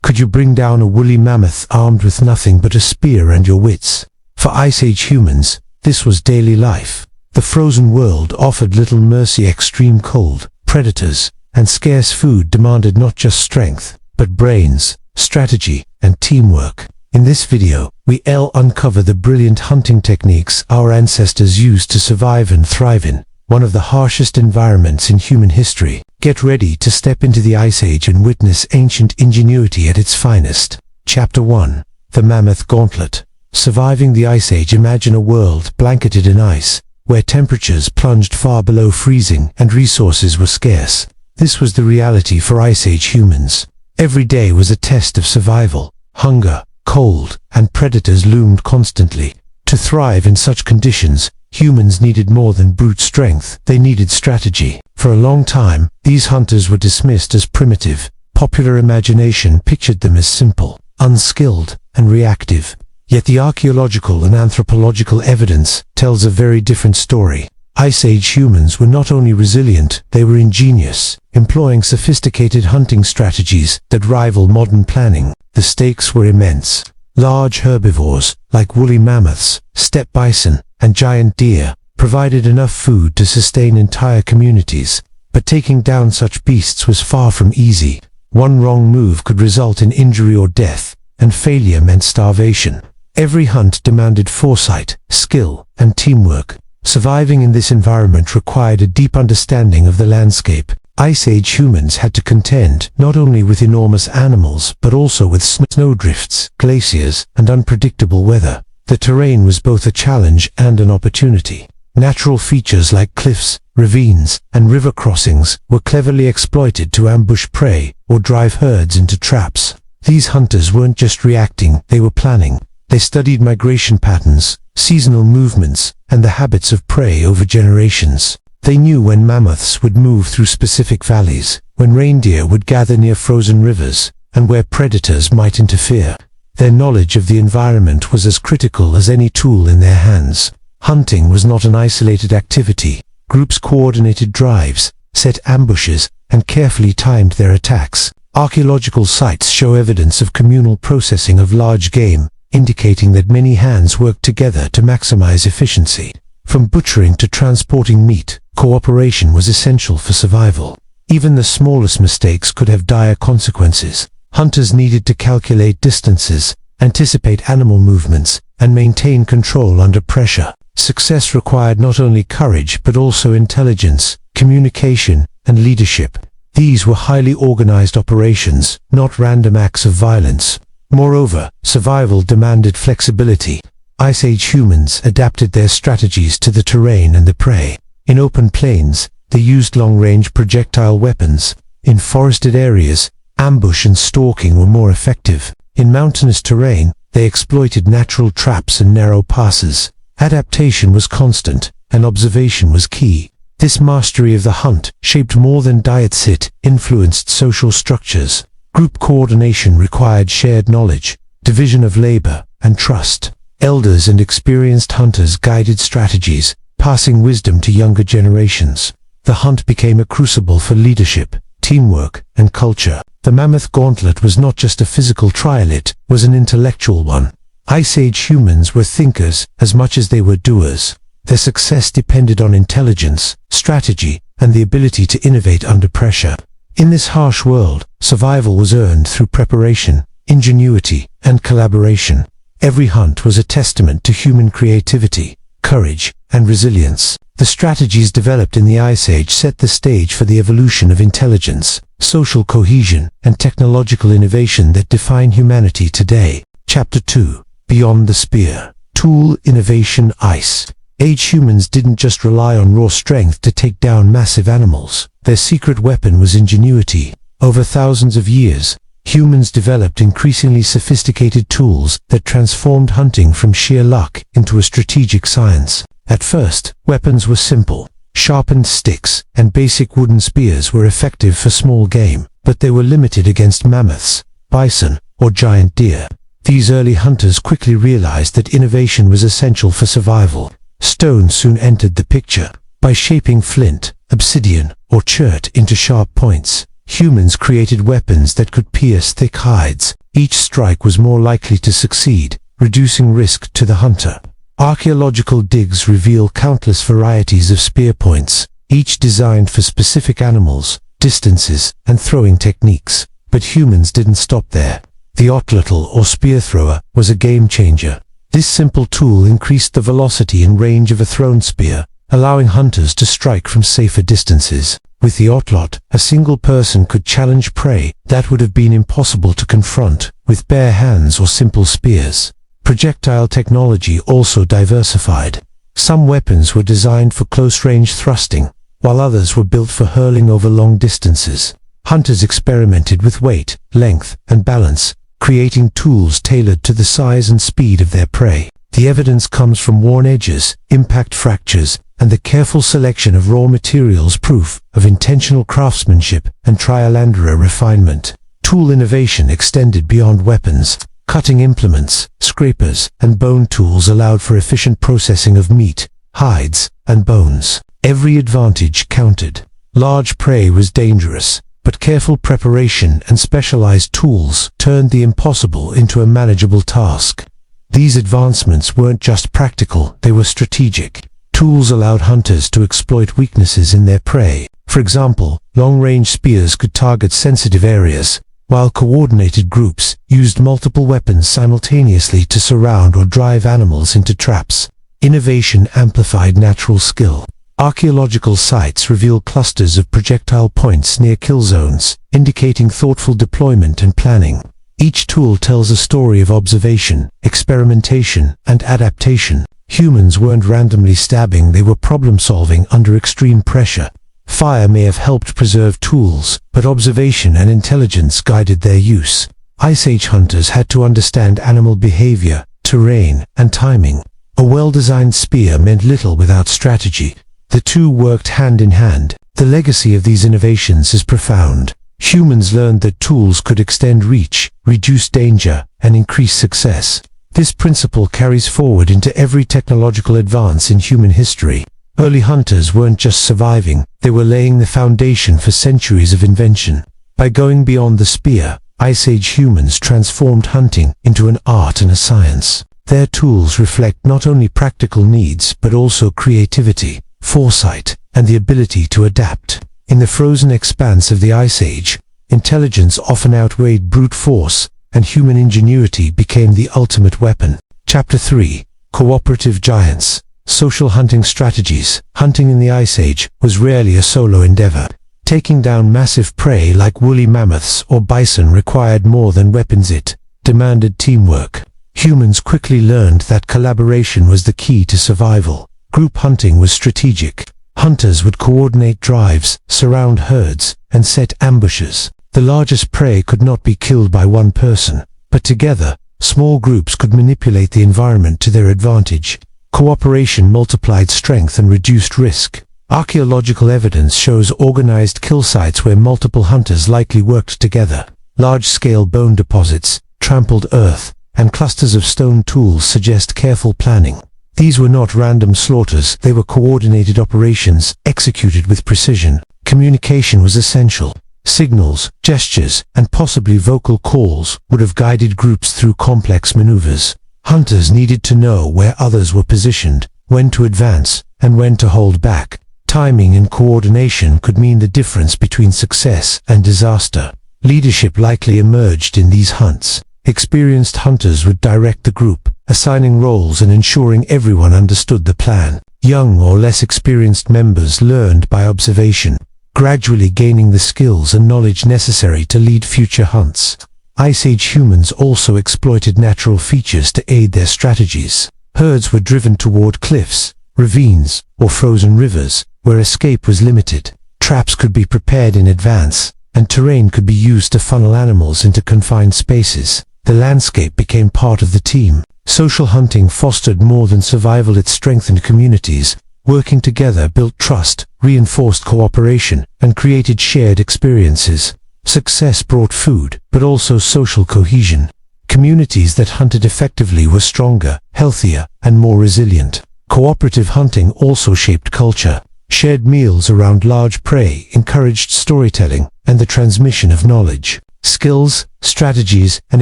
Could you bring down a woolly mammoth armed with nothing but a spear and your wits? For Ice Age humans, this was daily life. The frozen world offered little mercy. Extreme cold, predators, and scarce food demanded not just strength, but brains, strategy, and teamwork. In this video, we'll uncover the brilliant hunting techniques our ancestors used to survive and thrive in one of the harshest environments in human history. Get ready to step into the Ice Age and witness ancient ingenuity at its finest. Chapter 1. The Mammoth Gauntlet. Surviving the Ice Age. Imagine a world blanketed in ice, where temperatures plunged far below freezing and resources were scarce. This was the reality for Ice Age humans. Every day was a test of survival. Hunger, cold, and predators loomed constantly. To thrive in such conditions, humans needed more than brute strength. They needed strategy. For a long time, these hunters were dismissed as primitive. Popular imagination pictured them as simple, unskilled, and reactive. Yet the archaeological and anthropological evidence tells a very different story. Ice Age humans were not only resilient, they were ingenious, employing sophisticated hunting strategies that rival modern planning. The stakes were immense. Large herbivores, like woolly mammoths, steppe bison, and giant deer, provided enough food to sustain entire communities. But taking down such beasts was far from easy. One wrong move could result in injury or death, and failure meant starvation. Every hunt demanded foresight, skill, and teamwork. Surviving in this environment required a deep understanding of the landscape. Ice Age humans had to contend not only with enormous animals but also with snowdrifts, glaciers, and unpredictable weather. The terrain was both a challenge and an opportunity. Natural features like cliffs, ravines, and river crossings were cleverly exploited to ambush prey or drive herds into traps. These hunters weren't just reacting, they were planning. They studied migration patterns, seasonal movements, and the habits of prey over generations. They knew when mammoths would move through specific valleys, when reindeer would gather near frozen rivers, and where predators might interfere. Their knowledge of the environment was as critical as any tool in their hands. Hunting was not an isolated activity. Groups coordinated drives, set ambushes, and carefully timed their attacks. Archaeological sites show evidence of communal processing of large game, indicating that many hands worked together to maximize efficiency. From butchering to transporting meat, cooperation was essential for survival. Even the smallest mistakes could have dire consequences. Hunters needed to calculate distances, anticipate animal movements, and maintain control under pressure. Success required not only courage but also intelligence, communication, and leadership. These were highly organized operations, not random acts of violence. Moreover, survival demanded flexibility. Ice Age humans adapted their strategies to the terrain and the prey. In open plains, they used long-range projectile weapons. In forested areas, ambush and stalking were more effective. In mountainous terrain, they exploited natural traps and narrow passes. Adaptation was constant, and observation was key. This mastery of the hunt shaped more than diets. It influenced social structures. Group coordination required shared knowledge, division of labor, and trust. Elders and experienced hunters guided strategies, passing wisdom to younger generations. The hunt became a crucible for leadership, teamwork, and culture. The Mammoth Gauntlet was not just a physical trial, it was an intellectual one. Ice Age humans were thinkers as much as they were doers. Their success depended on intelligence, strategy, and the ability to innovate under pressure. In this harsh world, survival was earned through preparation, ingenuity, and collaboration. Every hunt was a testament to human creativity, courage, and resilience. The strategies developed in the Ice Age set the stage for the evolution of intelligence, social cohesion, and technological innovation that define humanity today. Chapter 2. Beyond the Spear. Tool innovation. Ice Age humans didn't just rely on raw strength to take down massive animals. Their secret weapon was ingenuity. Over thousands of years, humans developed increasingly sophisticated tools that transformed hunting from sheer luck into a strategic science. At first, weapons were simple. Sharpened sticks and basic wooden spears were effective for small game, but they were limited against mammoths, bison, or giant deer. These early hunters quickly realized that innovation was essential for survival. Stone soon entered the picture. By shaping flint, obsidian, or chert into sharp points, Humans created weapons that could pierce thick hides. Each strike was more likely to succeed, reducing risk to the hunter. Archaeological digs reveal countless varieties of spear points, each designed for specific animals, distances, and throwing techniques. But humans didn't stop there. The atlatl, or spear thrower, was a game changer. This simple tool increased the velocity and range of a thrown spear, allowing hunters to strike from safer distances. With the atlatl, a single person could challenge prey that would have been impossible to confront with bare hands or simple spears. Projectile technology also diversified. Some weapons were designed for close-range thrusting, while others were built for hurling over long distances. Hunters experimented with weight, length, and balance, creating tools tailored to the size and speed of their prey. The evidence comes from worn edges, impact fractures, and the careful selection of raw materials, proof of intentional craftsmanship and trial and error refinement. Tool innovation extended beyond weapons. Cutting implements, scrapers, and bone tools allowed for efficient processing of meat, hides, and bones. Every advantage counted. Large prey was dangerous, but careful preparation and specialized tools turned the impossible into a manageable task. These advancements weren't just practical, they were strategic. Tools allowed hunters to exploit weaknesses in their prey. For example, long-range spears could target sensitive areas, while coordinated groups used multiple weapons simultaneously to surround or drive animals into traps. Innovation amplified natural skill. Archaeological sites reveal clusters of projectile points near kill zones, indicating thoughtful deployment and planning. Each tool tells a story of observation, experimentation, and adaptation. Humans weren't randomly stabbing, they were problem-solving under extreme pressure. Fire may have helped preserve tools, but observation and intelligence guided their use. Ice Age hunters had to understand animal behavior, terrain, and timing. A well-designed spear meant little without strategy. The two worked hand in hand. The legacy of these innovations is profound. Humans learned that tools could extend reach, reduce danger, and increase success. This principle carries forward into every technological advance in human history. Early hunters weren't just surviving, they were laying the foundation for centuries of invention. By going beyond the spear, Ice Age humans transformed hunting into an art and a science. Their tools reflect not only practical needs but also creativity, foresight, and the ability to adapt. In the frozen expanse of the Ice Age, intelligence often outweighed brute force, and human ingenuity became the ultimate weapon. Chapter 3. Cooperative Giants. Social hunting strategies. Hunting in the Ice Age was rarely a solo endeavor. Taking down massive prey like woolly mammoths or bison required more than weapons, it demanded teamwork. Humans quickly learned that collaboration was the key to survival. Group hunting was strategic. Hunters would coordinate drives, surround herds, and set ambushes. The largest prey could not be killed by one person, but together, small groups could manipulate the environment to their advantage. Cooperation multiplied strength and reduced risk. Archaeological evidence shows organized kill sites where multiple hunters likely worked together. Large-scale bone deposits, trampled earth, and clusters of stone tools suggest careful planning. These were not random slaughters, they were coordinated operations, executed with precision. Communication was essential. Signals, gestures, and possibly vocal calls would have guided groups through complex maneuvers. Hunters needed to know where others were positioned, when to advance, and when to hold back. Timing and coordination could mean the difference between success and disaster. Leadership likely emerged in these hunts. Experienced hunters would direct the group, assigning roles and ensuring everyone understood the plan. Young or less experienced members learned by observation, gradually gaining the skills and knowledge necessary to lead future hunts. Ice Age humans also exploited natural features to aid their strategies. Herds were driven toward cliffs, ravines, or frozen rivers, where escape was limited. Traps could be prepared in advance, and terrain could be used to funnel animals into confined spaces. The landscape became part of the team. Social hunting fostered more than survival, it strengthened communities. Working together built trust, reinforced cooperation, and created shared experiences. Success brought food, but also social cohesion. Communities that hunted effectively were stronger, healthier, and more resilient. Cooperative hunting also shaped culture. Shared meals around large prey encouraged storytelling and the transmission of knowledge. Skills, strategies, and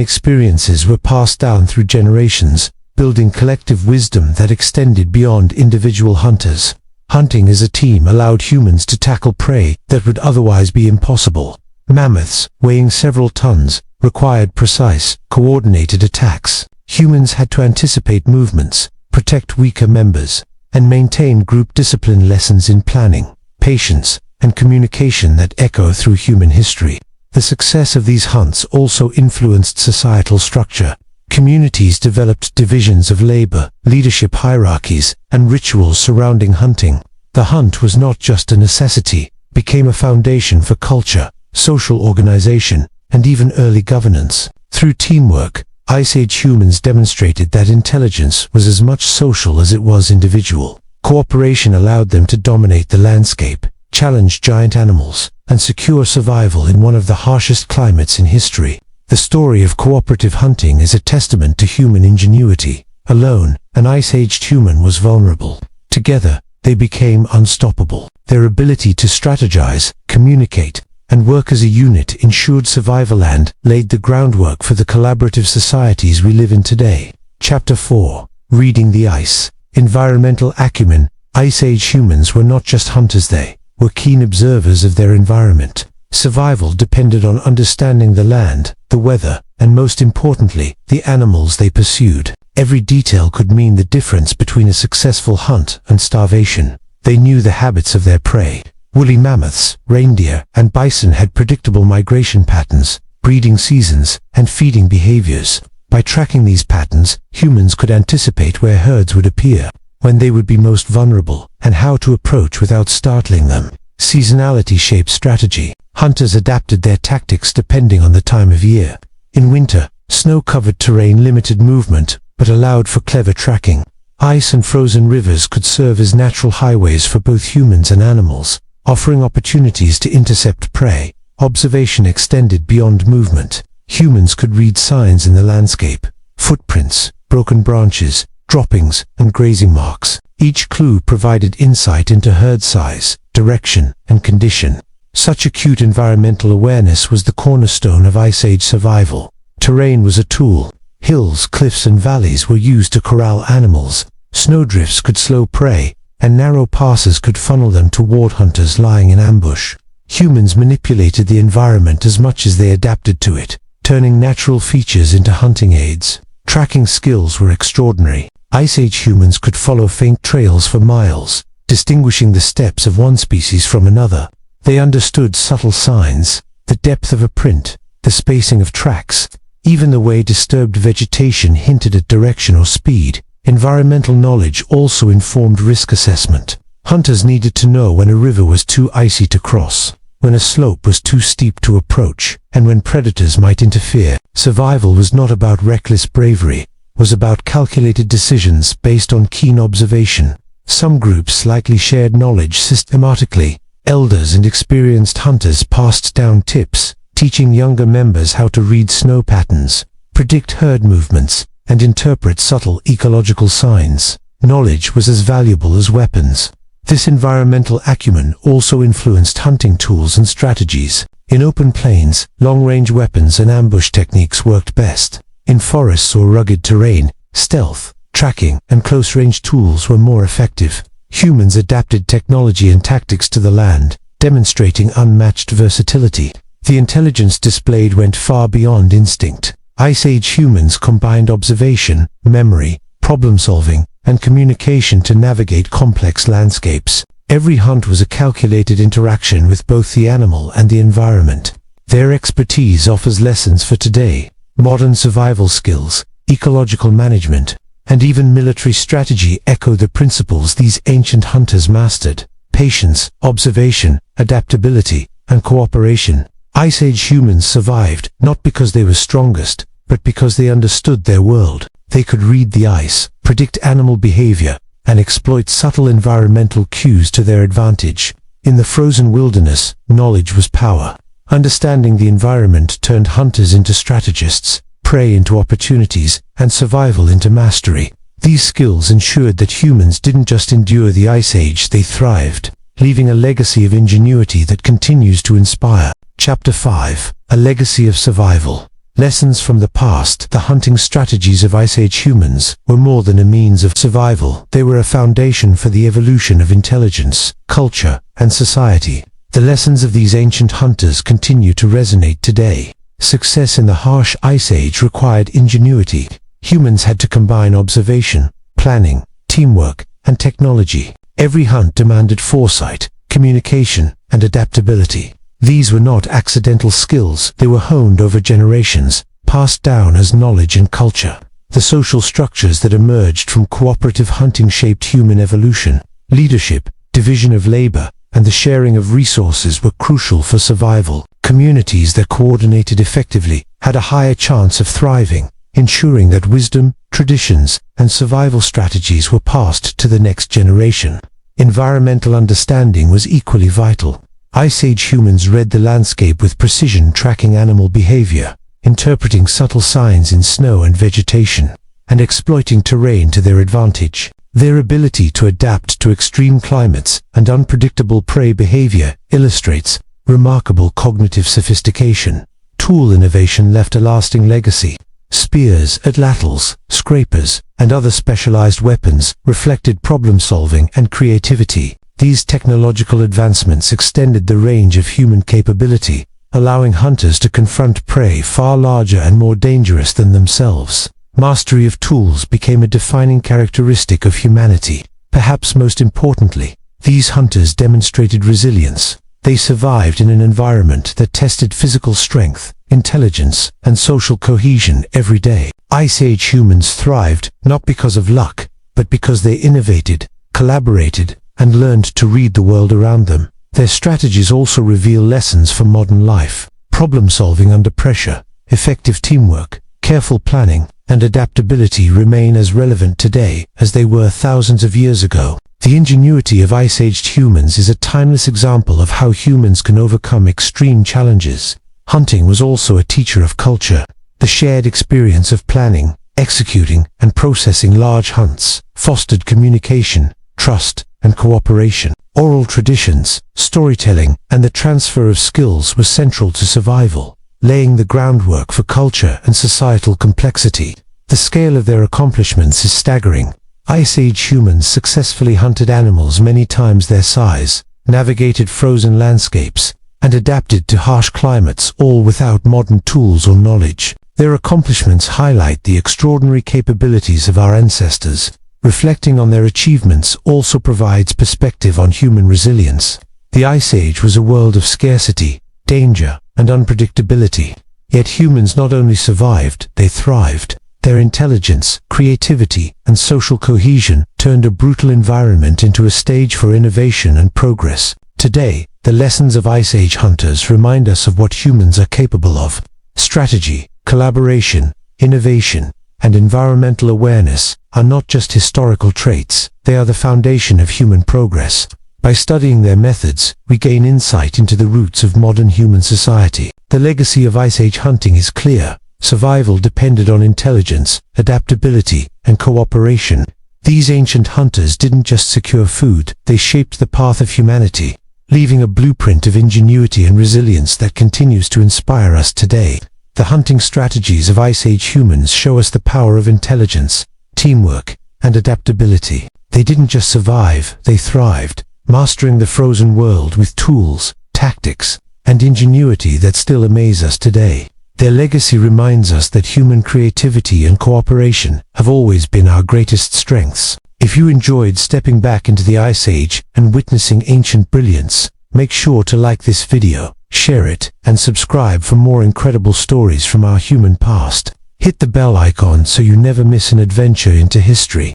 experiences were passed down through generations, building collective wisdom that extended beyond individual hunters. Hunting as a team allowed humans to tackle prey that would otherwise be impossible. Mammoths, weighing several tons, required precise, coordinated attacks. Humans had to anticipate movements, protect weaker members, and maintain group discipline. Lessons in planning, patience, and communication that echo through human history. The success of these hunts also influenced societal structure. Communities developed divisions of labor, leadership hierarchies, and rituals surrounding hunting. The hunt was not just a necessity, became a foundation for culture, social organization, and even early governance. Through teamwork, Ice Age humans demonstrated that intelligence was as much social as it was individual. Cooperation allowed them to dominate the landscape, challenge giant animals, and secure survival in one of the harshest climates in history. The story of cooperative hunting is a testament to human ingenuity. Alone, an ice-aged human was vulnerable. Together, they became unstoppable. Their ability to strategize, communicate, and work as a unit ensured survival and laid the groundwork for the collaborative societies we live in today. Chapter 4. Reading the Ice. Environmental acumen. Ice Age humans were not just hunters, they were keen observers of their environment. Survival depended on understanding the land, the weather, and most importantly, the animals they pursued. Every detail could mean the difference between a successful hunt and starvation. They knew the habits of their prey. Woolly mammoths, reindeer, and bison had predictable migration patterns, breeding seasons, and feeding behaviors. By tracking these patterns, humans could anticipate where herds would appear, when they would be most vulnerable, and how to approach without startling them. Seasonality shaped strategy. Hunters adapted their tactics depending on the time of year. In winter, snow-covered terrain limited movement, but allowed for clever tracking. Ice and frozen rivers could serve as natural highways for both humans and animals, offering opportunities to intercept prey. Observation extended beyond movement. Humans could read signs in the landscape: footprints, broken branches, droppings, and grazing marks. Each clue provided insight into herd size, direction, and condition. Such acute environmental awareness was the cornerstone of Ice Age survival. Terrain was a tool. Hills, cliffs, and valleys were used to corral animals. Snowdrifts could slow prey, and narrow passes could funnel them toward hunters lying in ambush. Humans manipulated the environment as much as they adapted to it, turning natural features into hunting aids. Tracking skills were extraordinary. Ice Age humans could follow faint trails for miles, distinguishing the steps of one species from another. They understood subtle signs, the depth of a print, the spacing of tracks, even the way disturbed vegetation hinted at direction or speed. Environmental knowledge also informed risk assessment. Hunters needed to know when a river was too icy to cross, when a slope was too steep to approach, and when predators might interfere. Survival was not about reckless bravery, it was about calculated decisions based on keen observation. Some groups likely shared knowledge systematically. Elders and experienced hunters passed down tips, teaching younger members how to read snow patterns, predict herd movements, and interpret subtle ecological signs. Knowledge was as valuable as weapons. This environmental acumen also influenced hunting tools and strategies. In open plains, long-range weapons and ambush techniques worked best. In forests or rugged terrain, stealth, tracking, and close-range tools were more effective. Humans adapted technology and tactics to the land, demonstrating unmatched versatility. The intelligence displayed went far beyond instinct. Ice Age humans combined observation, memory, problem-solving, and communication to navigate complex landscapes. Every hunt was a calculated interaction with both the animal and the environment. Their expertise offers lessons for today. Modern survival skills, ecological management, and even military strategy echo the principles these ancient hunters mastered: patience, observation, adaptability, and cooperation. Ice Age humans survived, not because they were strongest, but because they understood their world. They could read the ice, predict animal behavior, and exploit subtle environmental cues to their advantage. In the frozen wilderness, knowledge was power. Understanding the environment turned hunters into strategists, prey into opportunities, and survival into mastery. These skills ensured that humans didn't just endure the Ice Age, they thrived. leaving a legacy of ingenuity that continues to inspire. Chapter 5. A Legacy of Survival. Lessons from the past. The hunting strategies of Ice Age humans were more than a means of survival. They were a foundation for the evolution of intelligence, culture, and society. The lessons of these ancient hunters continue to resonate today. Success in the harsh Ice Age required ingenuity. Humans had to combine observation, planning, teamwork, and technology. Every hunt demanded foresight, communication, and adaptability. These were not accidental skills, they were honed over generations, passed down as knowledge and culture. The social structures that emerged from cooperative hunting shaped human evolution. Leadership, division of labor, and the sharing of resources were crucial for survival. Communities that coordinated effectively had a higher chance of thriving, ensuring that wisdom, traditions, and survival strategies were passed to the next generation. Environmental understanding was equally vital. Ice Age humans read the landscape with precision, tracking animal behavior, interpreting subtle signs in snow and vegetation, and exploiting terrain to their advantage. Their ability to adapt to extreme climates and unpredictable prey behavior illustrates remarkable cognitive sophistication. Tool innovation left a lasting legacy. Spears, atlatls, scrapers, and other specialized weapons reflected problem-solving and creativity. These technological advancements extended the range of human capability, allowing hunters to confront prey far larger and more dangerous than themselves. Mastery of tools became a defining characteristic of humanity. Perhaps most importantly, these hunters demonstrated resilience. They survived in an environment that tested physical strength, intelligence, and social cohesion every day. Ice Age humans thrived not because of luck, but because they innovated, collaborated, and learned to read the world around them. Their strategies also reveal lessons for modern life. Problem-solving under pressure, effective teamwork, careful planning, and adaptability remain as relevant today as they were thousands of years ago. The ingenuity of Ice-Aged humans is a timeless example of how humans can overcome extreme challenges. Hunting was also a teacher of culture. The shared experience of planning, executing, and processing large hunts fostered communication, trust, and cooperation. Oral traditions, storytelling, and the transfer of skills were central to survival, laying the groundwork for culture and societal complexity. The scale of their accomplishments is staggering. Ice Age humans successfully hunted animals many times their size, navigated frozen landscapes, and adapted to harsh climates, all without modern tools or knowledge. Their accomplishments highlight the extraordinary capabilities of our ancestors. Reflecting on their achievements also provides perspective on human resilience. The Ice Age was a world of scarcity, danger, and unpredictability. Yet humans not only survived, they thrived. Their intelligence, creativity, and social cohesion turned a brutal environment into a stage for innovation and progress. Today, the lessons of Ice Age hunters remind us of what humans are capable of. Strategy, collaboration, innovation, and environmental awareness are not just historical traits, they are the foundation of human progress. By studying their methods, we gain insight into the roots of modern human society. The legacy of Ice Age hunting is clear. Survival depended on intelligence, adaptability, and cooperation. These ancient hunters didn't just secure food, they shaped the path of humanity, leaving a blueprint of ingenuity and resilience that continues to inspire us today. The hunting strategies of Ice Age humans show us the power of intelligence, teamwork, and adaptability. They didn't just survive, they thrived, mastering the frozen world with tools, tactics, and ingenuity that still amaze us today. Their legacy reminds us that human creativity and cooperation have always been our greatest strengths. If you enjoyed stepping back into the Ice Age and witnessing ancient brilliance, make sure to like this video, share it, and subscribe for more incredible stories from our human past. Hit the bell icon so you never miss an adventure into history.